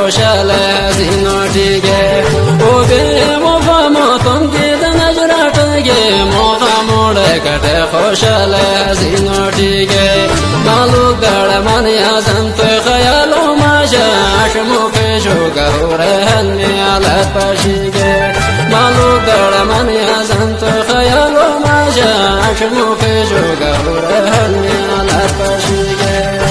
خوشاله زینوٹیگه او به مفهمتون که نجراتگه مخموله کت خوشاله زینوٹیگه مالو گڑ من یازم تو خیال و مجاش مفشو گهوره هنمی علت پشیگه مالو گڑ من یازم تو خیال و مجاش مفشو گهوره هنمی علت پشیگه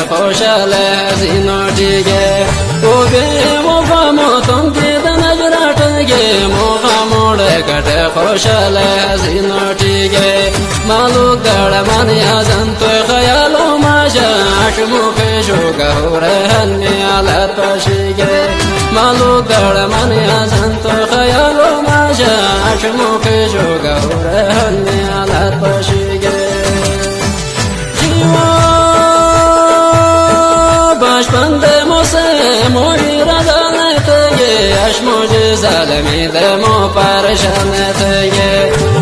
خوشاله زینوٹیگه او به مفهمتون که نجراتگه مخموله کت خوشاله زینوٹیگه مالو گڑ من یازم تو خیال و مجاش مفشو گهوره هنمی علت پشیگه مالو گڑ من یازم تو خیال و مجاش مفشو گهوره هنمی علت پشیگه بنده موسه موری رزانته اش موج ظالمی دمو پرشانته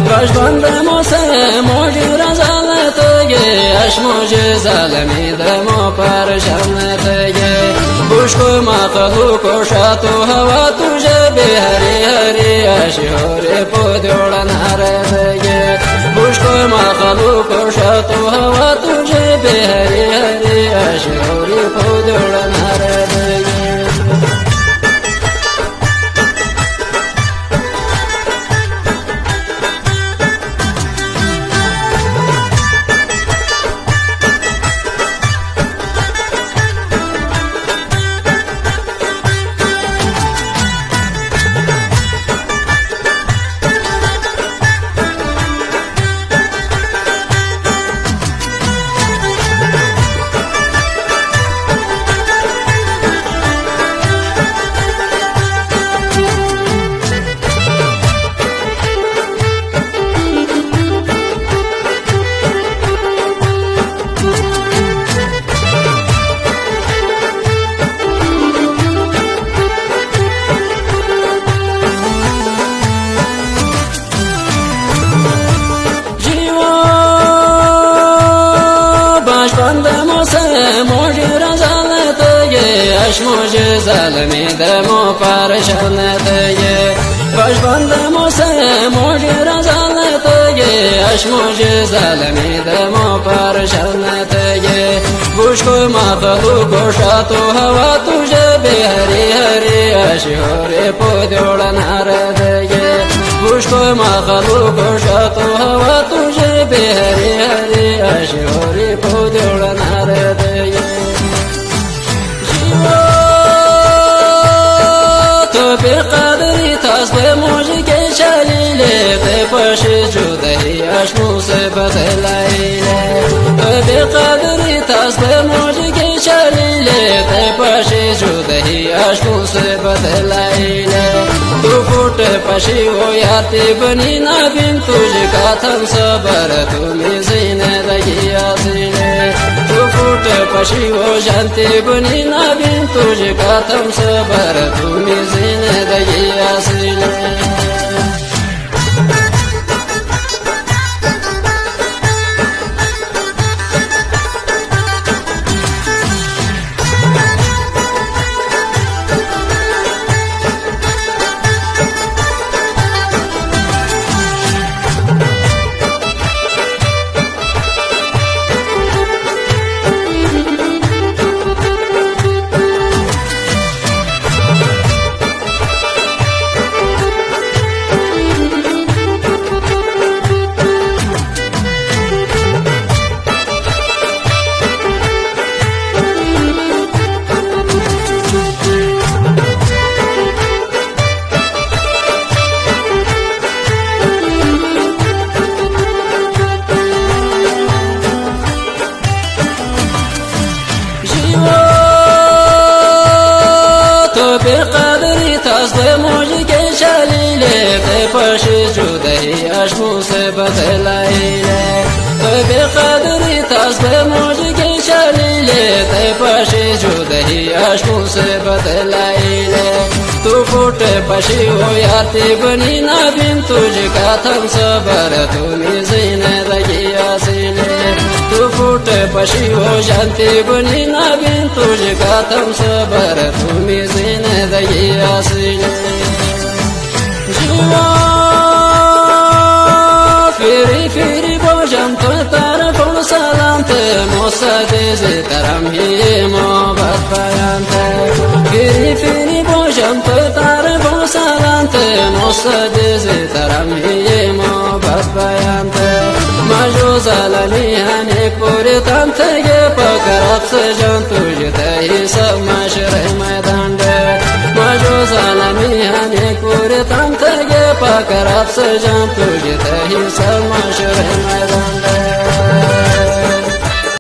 باش بنده موسه موری رزانته اش موج ظالمی دمو پرشانته بوشکو مخلوق شاتو هوا تجه به هری هری اشهور پودوڑ نارده بوشکو مخلوق شاتو هوا تجه به هری هری اشهور پودوڑ نارده اش موج ظالمی دمو پرشانته باش بنده موسه موج رزانته اش موج ظالمی دمو پرشانته بوشکو مخلوق شاتو هوا تجه به هری هری اشهور پودوڑ نارده بوشکو مخلوق شاتو هوا تجه به هری هری اشهور پودوڑ نارده تو به قدری تاس به موجی که شلیله به پاش جدهی اش مصیبت لیله تو به قدری تاس به موجی که شلیله به پاش جدهی اش مصیبت لیله تو فوٹ پشی و یارتی بنی نبین تجھ کا تھم صبر تمی زندگی آسیله تو فوٹ پشی و جانتی بنی نبین تجھ کا تھم صبر تمی زندگی آسیله بموج के चलीले ते पश जुदही अश्मु से बदलाइले बेकदरी तास बमोज के चलीले ते पश जुदही अश्मु से बदलाइले तू फूटे पशी हो याती बनी ना बिन तुझका थम सबर तुम्हें जीने लगी आसीले तू फूटे पशी हो शांति बनी ना बिन तुझका थम सबर तुम्हें जीने लगी आसीले जीवा फिरी फिरी बोझम तो तारा कौन सलामते मोसा देजे तरम ही मोहब्बत बयानते फिरी फिरी बोझम तो तारा कौन सलामते मोसा देजे तरम ही मोहब्बत बयानते मजो ज़ालमी हने पूरे तंते के पकड़त से जान तुझे ही सब मशरे मैदान दे मजो ज़ालमी हने पूरे तंते के पकड़त से जान तुझे ही सब मशरे मैदान